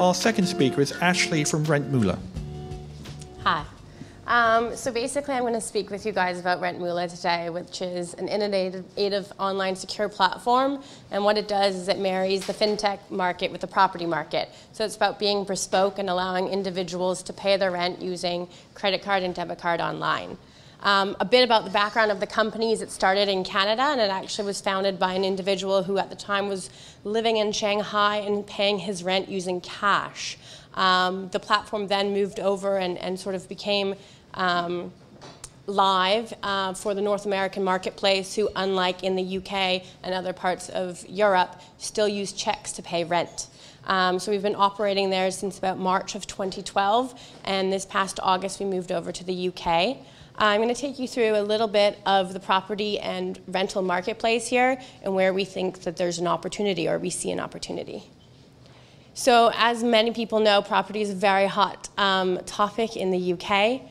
our second speaker is Ashlee from RentMoola. Hi. So basically I'm going to speak with you guys about RentMoola today, which is an innovative online secure platform, and what it does is it marries the fintech market with the property market. So it's about being bespoke and allowing individuals to pay their rent using credit card and debit card online. A bit about the background of the company is it started in Canada, and it actually was founded by an individual who at the time was living in Shanghai and paying his rent using cash. The platform then moved over and sort of became live for the North American marketplace, who, unlike in the UK and other parts of Europe, still use checks to pay rent. So we've been operating there since about March of 2012, and this past August we moved over to the UK. I'm going to take you through a little bit of the property and rental marketplace here and where we think that there's an opportunity, or we see an opportunity. So as many people know, property is a very hot topic in the UK.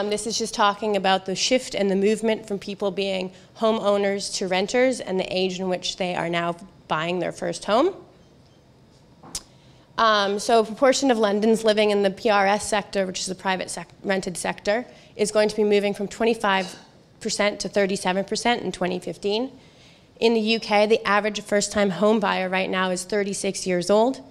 This is just talking about the shift and the movement from people being homeowners to renters and the age in which they are now buying their first home. So a proportion of London's living in the PRS sector, which is the private rented sector, is going to be moving from 25% to 37% in 2015. In the UK, the average first-time home buyer right now is 36 years old.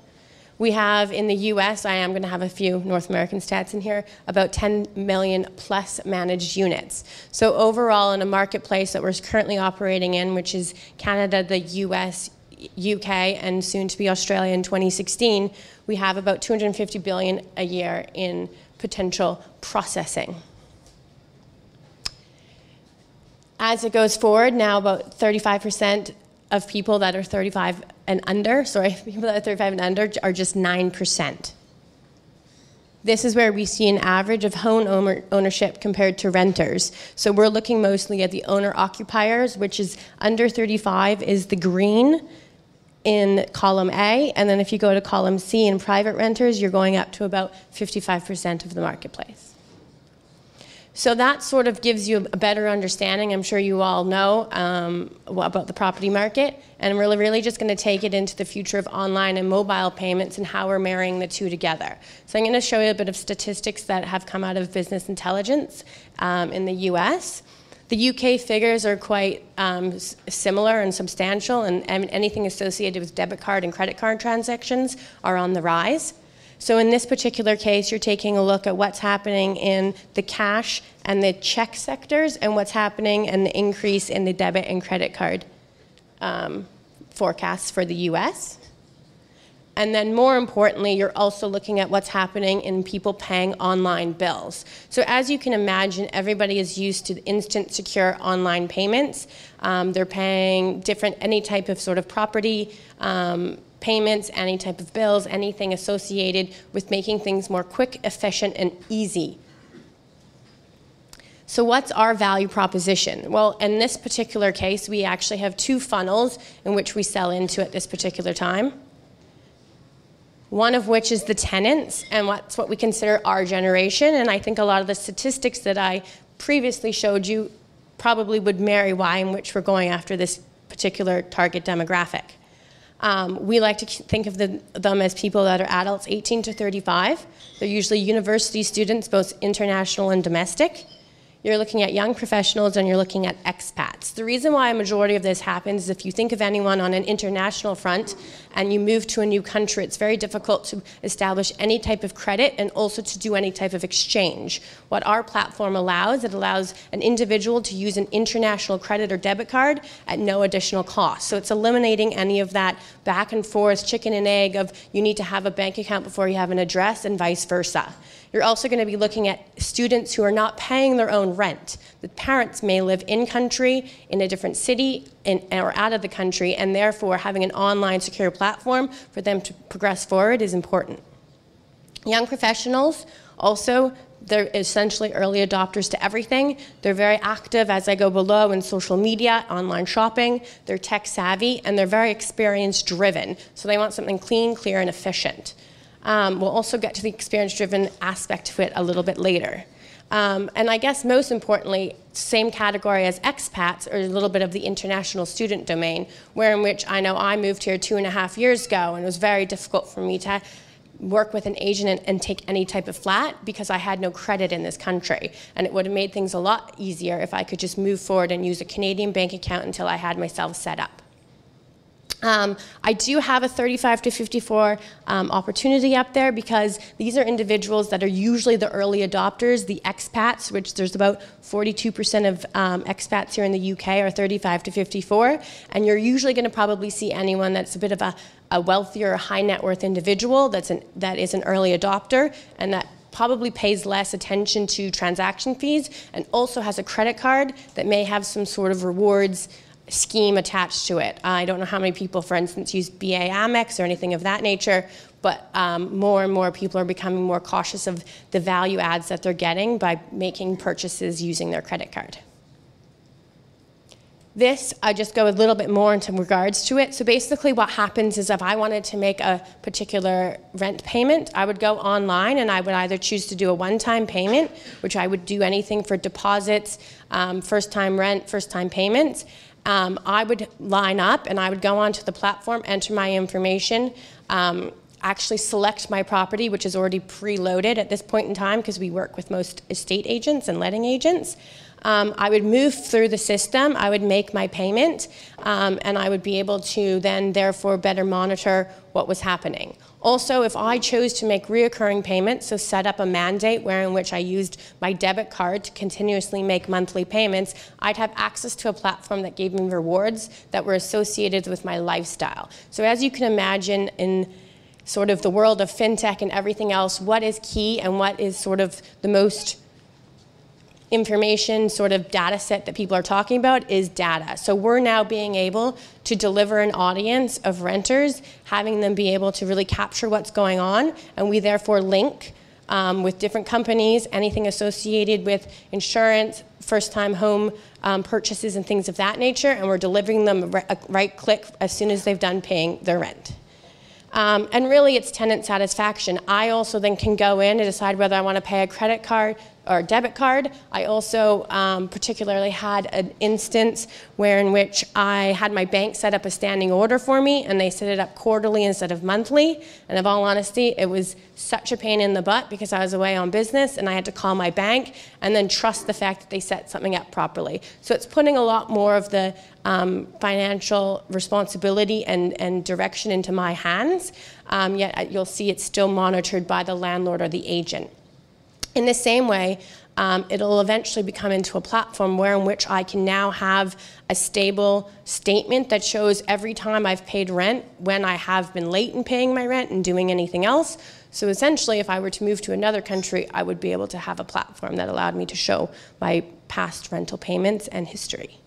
We have in the US, I am going to have a few North American stats in here, about 10 million plus managed units. So overall, in a marketplace that we're currently operating in, which is Canada, the US, UK, and soon to be Australia in 2016, we have about 250 billion a year in potential processing. As it goes forward, now about 35% of people that are 35 and under, people that are 35 and under are just 9%. This is where we see an average of home ownership compared to renters. So we're looking mostly at the owner-occupiers, which is under 35 is the green in column A, and then if you go to column C in private renters, you're going up to about 55% of the marketplace. So that sort of gives you a better understanding. I'm sure you all know about the property market, and we're really just going to take it into the future of online and mobile payments and how we're marrying the two together. So I'm going to show you a bit of statistics that have come out of business intelligence in the US. The UK figures are quite similar and substantial, and anything associated with debit card and credit card transactions are on the rise. So in this particular case, you're taking a look at what's happening in the cash and the check sectors and what's happening and the increase in the debit and credit card forecasts for the US. And then more importantly, you're also looking at what's happening in people paying online bills. So as you can imagine, everybody is used to instant, secure online payments. They're paying any type of sort of property payments, any type of bills, anything associated with making things more quick, efficient, and easy. So what's our value proposition? Well, in this particular case, we actually have two funnels in which we sell into at this particular time. One of which is the tenants, and what's what we consider our generation, and I think a lot of the statistics that I previously showed you probably would marry why in which we're going after this particular target demographic. We like to think of them as people that are adults 18 to 35. They're usually university students, both international and domestic. You're looking at young professionals, and you're looking at expats. The reason why a majority of this happens is if you think of anyone on an international front and you move to a new country, it's very difficult to establish any type of credit and also to do any type of exchange. What our platform allows, it allows an individual to use an international credit or debit card at no additional cost. So it's eliminating any of that back and forth chicken and egg of you need to have a bank account before you have an address and vice versa. You're also going to be looking at students who are not paying their own rent. The parents may live in country, in a different city, or out of the country, and therefore having an online secure platform for them to progress forward is important. Young professionals also, they're essentially early adopters to everything. They're very active, as I go below, in social media, online shopping. They're tech savvy, and they're very experience driven. So they want something clean, clear, and efficient. We'll also get to the experience-driven aspect of it a little bit later. And I guess most importantly, same category as expats, or a little bit of the international student domain, where in which I know I moved here 2.5 years ago, and it was very difficult for me to work with an agent and take any type of flat because I had no credit in this country. And it would have made things a lot easier if I could just move forward and use a Canadian bank account until I had myself set up. I do have a 35 to 54 opportunity up there because these are individuals that are usually the early adopters, the expats, which there's about 42% of expats here in the UK are 35 to 54, and you're usually going to probably see anyone that's a bit of a wealthier, high net worth individual that is an early adopter and that probably pays less attention to transaction fees and also has a credit card that may have some sort of rewards scheme attached to it. I don't know how many people, for instance, use BA Amex or anything of that nature, but more and more people are becoming more cautious of the value adds that they're getting by making purchases using their credit card. This, I just go a little bit more into regards to it. So basically what happens is if I wanted to make a particular rent payment, I would go online and I would either choose to do a one-time payment, which I would do anything for deposits, first-time rent, first-time payments. I would line up and I would go onto the platform, enter my information, actually select my property, which is already preloaded at this point in time because we work with most estate agents and letting agents. I would move through the system, I would make my payment, and I would be able to then therefore better monitor what was happening. Also, if I chose to make reoccurring payments, so set up a mandate in which I used my debit card to continuously make monthly payments, I'd have access to a platform that gave me rewards that were associated with my lifestyle. So as you can imagine, in sort of the world of fintech and everything else, what is key and what is sort of the most information sort of data set that people are talking about is data. So we're now being able to deliver an audience of renters, having them be able to really capture what's going on, and we therefore link with different companies, anything associated with insurance, first-time home purchases and things of that nature, and we're delivering them a right click as soon as they've done paying their rent. And really it's tenant satisfaction. I also then can go in and decide whether I want to pay a credit card or debit card. I also particularly had an instance in which I had my bank set up a standing order for me and they set it up quarterly instead of monthly. And of all honesty, it was such a pain in the butt because I was away on business and I had to call my bank and then trust the fact that they set something up properly. So it's putting a lot more of the financial responsibility and direction into my hands, yet you'll see it's still monitored by the landlord or the agent. In the same way, it'll eventually become into a platform in which I can now have a stable statement that shows every time I've paid rent, when I have been late in paying my rent and doing anything else. So essentially, if I were to move to another country, I would be able to have a platform that allowed me to show my past rental payments and history.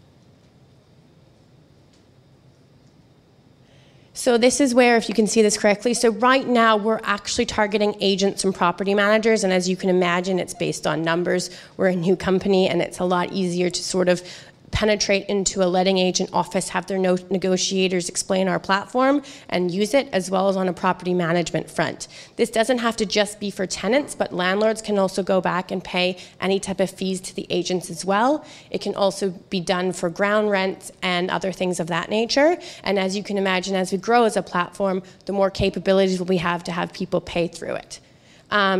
So this is where, if you can see this correctly, so right now we're actually targeting agents and property managers, and as you can imagine, it's based on numbers. We're a new company and it's a lot easier to sort of penetrate into a letting agent office, have their negotiators explain our platform and use it, as well as on a property management front. This doesn't have to just be for tenants, but landlords can also go back and pay any type of fees to the agents as well. It can also be done for ground rents and other things of that nature. And as you can imagine, as we grow as a platform, the more capabilities we have to have people pay through it.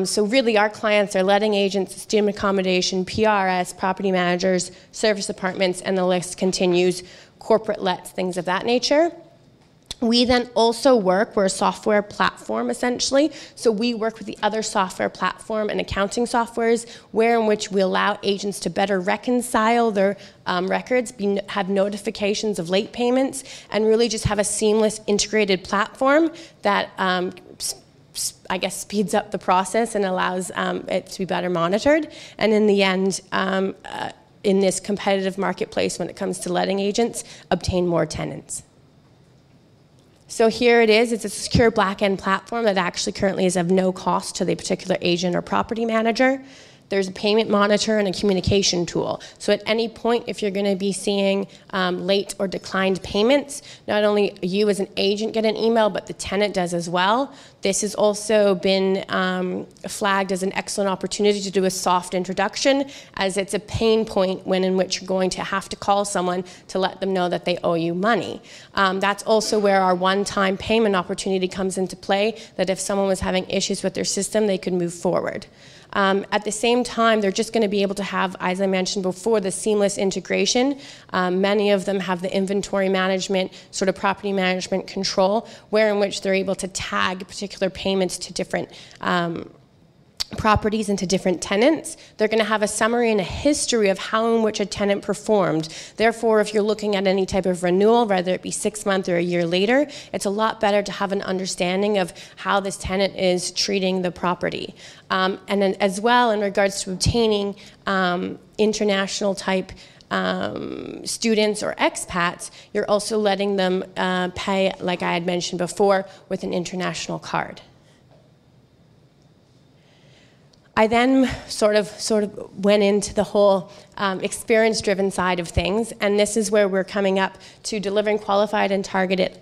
So really our clients are letting agents, student accommodation, PRS, property managers, service apartments, and the list continues, corporate lets, things of that nature. We then also we're a software platform essentially, so we work with the other software platform and accounting softwares in which we allow agents to better reconcile their records, have notifications of late payments, and really just have a seamless integrated platform that I guess speeds up the process and allows it to be better monitored. And in the end, in this competitive marketplace when it comes to letting agents, obtain more tenants. So here it is. It's a secure back-end platform that actually currently is of no cost to the particular agent or property manager. There's a payment monitor and a communication tool. So at any point, if you're going to be seeing late or declined payments, not only you as an agent get an email, but the tenant does as well. This has also been flagged as an excellent opportunity to do a soft introduction, as it's a pain point when in which you're going to have to call someone to let them know that they owe you money. That's also where our one-time payment opportunity comes into play, that if someone was having issues with their system, they could move forward. At the same time, they're just going to be able to have, as I mentioned before, the seamless integration. Many of them have the inventory management, sort of property management control, where in which they're able to tag particular payments to different properties and to different tenants. They're going to have a summary and a history of how in which a tenant performed. Therefore, if you're looking at any type of renewal, whether it be 6 months or a year later, it's a lot better to have an understanding of how this tenant is treating the property. And then as well, in regards to obtaining international type students or expats, you're also letting them pay, like I had mentioned before, with an international card. I then sort of went into the whole experience-driven side of things, and this is where we're coming up to delivering qualified and targeted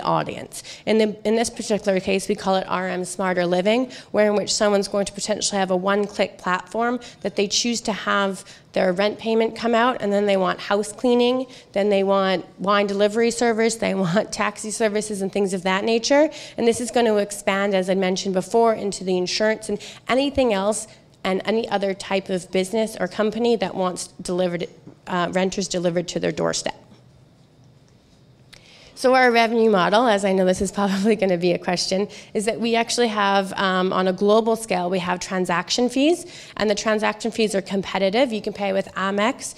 audience. In this particular case, we call it RM Smarter Living, where in which someone's going to potentially have a one-click platform that they choose to have their rent payment come out, and then they want house cleaning, then they want wine delivery service, they want taxi services and things of that nature. And this is going to expand, as I mentioned before, into the insurance and anything else and any other type of business or company that wants renters delivered to their doorstep. So our revenue model, as I know this is probably going to be a question, is that we actually have, on a global scale, we have transaction fees, and the transaction fees are competitive. You can pay with Amex,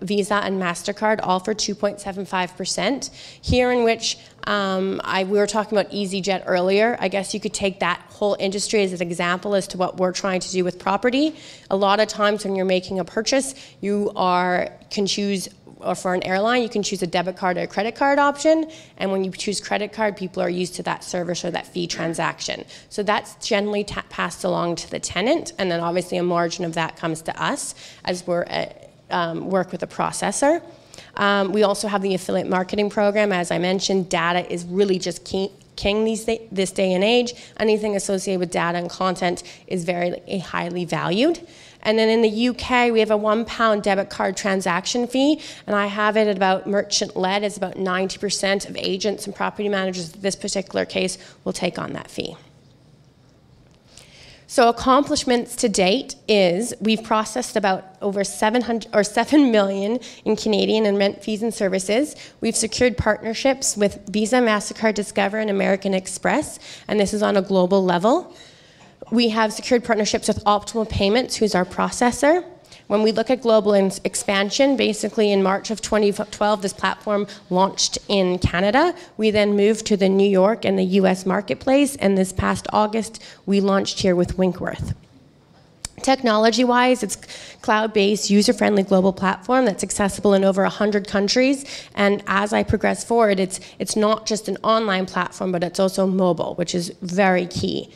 Visa, and MasterCard, all for 2.75%. Here in which we were talking about EasyJet earlier. I guess you could take that whole industry as an example as to what we're trying to do with property. A lot of times when you're making a purchase, you can choose, or for an airline, you can choose a debit card or a credit card option, and when you choose credit card, people are used to that service or that fee transaction. So that's generally passed along to the tenant, and then obviously a margin of that comes to us as we're work with a processor. We also have the affiliate marketing program. As I mentioned, data is really just king this day and age. Anything associated with data and content is very highly valued. And then in the UK, we have a £1 debit card transaction fee, and I have it at about merchant-led. It's about 90% of agents and property managers in this particular case will take on that fee. So accomplishments to date is we've processed about over 7 million in Canadian and rent fees and services. We've secured partnerships with Visa, MasterCard, Discover, and American Express, and this is on a global level. We have secured partnerships with Optimal Payments, who's our processor. When we look at global expansion, basically in March of 2012, this platform launched in Canada. We then moved to the New York and the US marketplace, and this past August, we launched here with Winkworth. Technology-wise, it's cloud-based, user-friendly global platform that's accessible in over 100 countries. And as I progress forward, it's not just an online platform, but it's also mobile, which is very key.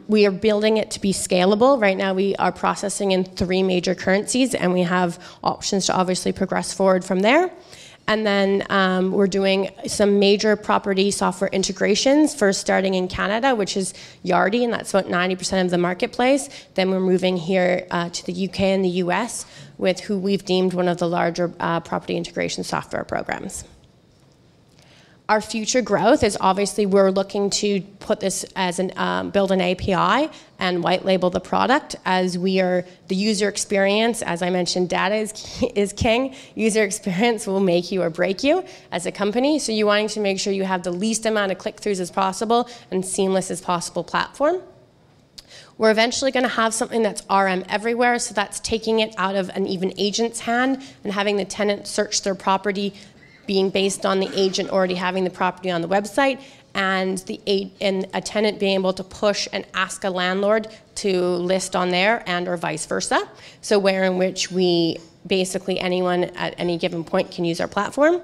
We are building it to be scalable. Right now we are processing in 3 major currencies, and we have options to obviously progress forward from there. And then we're doing some major property software integrations, first starting in Canada, which is Yardi, and that's about 90% of the marketplace. Then we're moving here to the UK and the US with who we've deemed one of the larger property integration software programs. Our future growth is obviously we're looking to put this as build an API and white label the product, as we are the user experience. As I mentioned, data is king. User experience will make you or break you as a company. So you're wanting to make sure you have the least amount of click-throughs as possible and seamless as possible platform. We're eventually going to have something that's RM everywhere, so that's taking it out of an even agent's hand and having the tenant search their property being based on the agent already having the property on the website, and a tenant being able to push and ask a landlord to list on there, and or vice versa. So where in which we basically anyone at any given point can use our platform.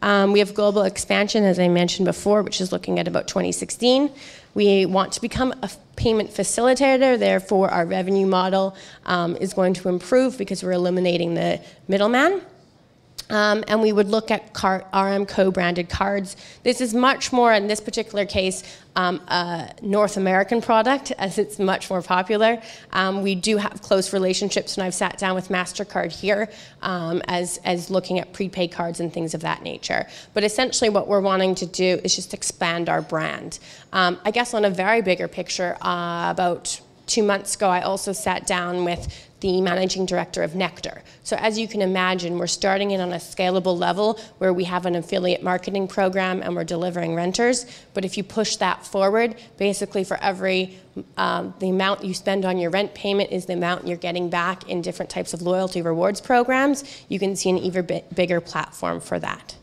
We have global expansion, as I mentioned before, which is looking at about 2016. We want to become a payment facilitator, therefore our revenue model is going to improve because we're eliminating the middleman. And we would look at RM co-branded cards. This is much more, in this particular case, a North American product, as it's much more popular. We do have close relationships, and I've sat down with MasterCard here as looking at prepaid cards and things of that nature. But essentially what we're wanting to do is just expand our brand. I guess on a very bigger picture, about 2 months ago, I also sat down with the managing director of Nectar. So as you can imagine, we're starting in on a scalable level where we have an affiliate marketing program and we're delivering renters. But if you push that forward, basically for every, the amount you spend on your rent payment is the amount you're getting back in different types of loyalty rewards programs. You can see an even bigger platform for that.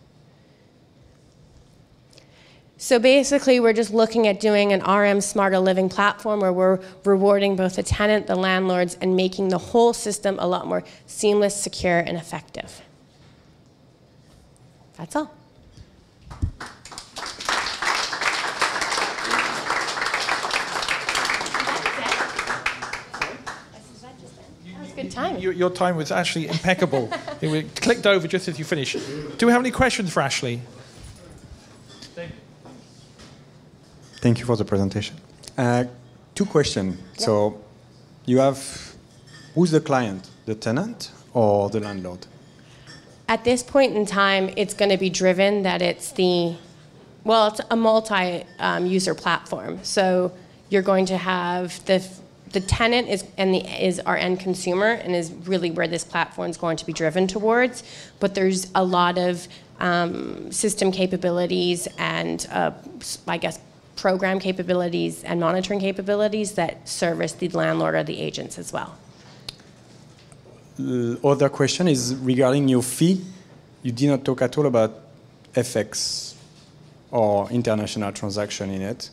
So basically, we're just looking at doing an RM Smarter Living platform where we're rewarding both the tenant, the landlords, and making the whole system a lot more seamless, secure, and effective. That's all. That was good time. Your time was actually impeccable. It clicked over just as you finished. Do we have any questions for Ashlee? Thank you for the presentation. 2 questions. Yeah. So you have, who's the client, the tenant or the landlord? At this point in time, it's going to be driven that it's the, well, it's a multi-user platform. So you're going to have the tenant is our end consumer and is really where this platform is going to be driven towards. But there's a lot of system capabilities and, I guess, program capabilities and monitoring capabilities that service the landlord or the agents as well. Other question is regarding your fee. You did not talk at all about FX or international transaction in it.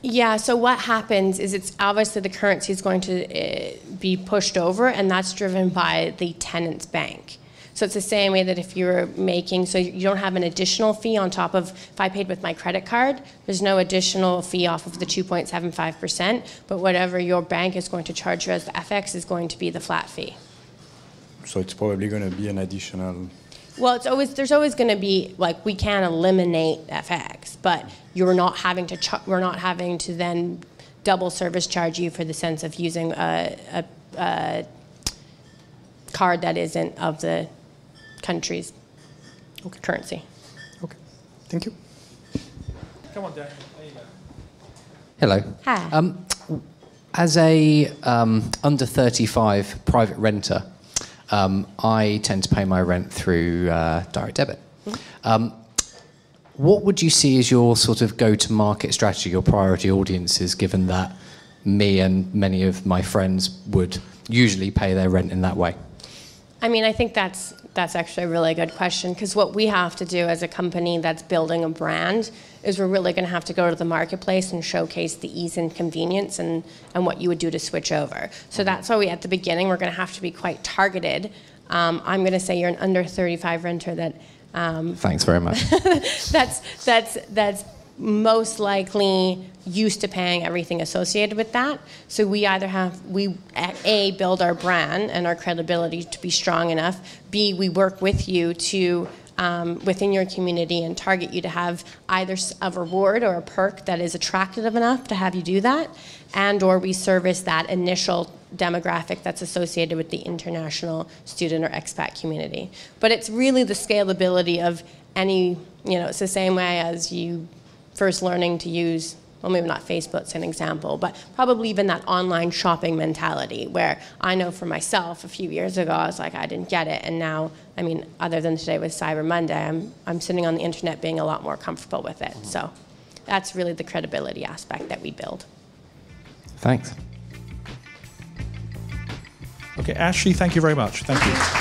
Yeah, so what happens is it's obviously the currency is going to be pushed over, and that's driven by the tenant's bank. So it's the same way that if you're making, so you don't have an additional fee on top of, if I paid with my credit card, there's no additional fee off of the 2.75%, but whatever your bank is going to charge you as the FX is going to be the flat fee. So it's probably going to be an additional... Well, there's always going to be, like, we can eliminate FX, but we're not having to then double service charge you for the sense of using a card that isn't of the country's currency. Okay, thank you. Come on, Dan. There you go. Hello. Hi. As a under 35 private renter, I tend to pay my rent through direct debit. Mm-hmm. What would you see as your sort of go-to-market strategy, your priority audiences, given that me and many of my friends would usually pay their rent in that way? I mean, I think that's actually a really good question, because what we have to do as a company that's building a brand is we're really going to have to go to the marketplace and showcase the ease and convenience and what you would do to switch over. So that's why at the beginning we're going to have to be quite targeted. I'm going to say you're an under 35 renter that... Thanks very much. that's most likely used to paying everything associated with that. So we either A, build our brand and our credibility to be strong enough. B, we work with you to, within your community and target you to have either a reward or a perk that is attractive enough to have you do that, and or we service that initial demographic that's associated with the international student or expat community. But it's really the scalability of any, it's the same way as you first learning to use, well, maybe not Facebook, it's an example, but probably even that online shopping mentality where I know for myself a few years ago, I was like, I didn't get it. And now, I mean, other than today with Cyber Monday, I'm sitting on the internet being a lot more comfortable with it. So that's really the credibility aspect that we build. Thanks. Okay, Ashlee, thank you very much. Thank you.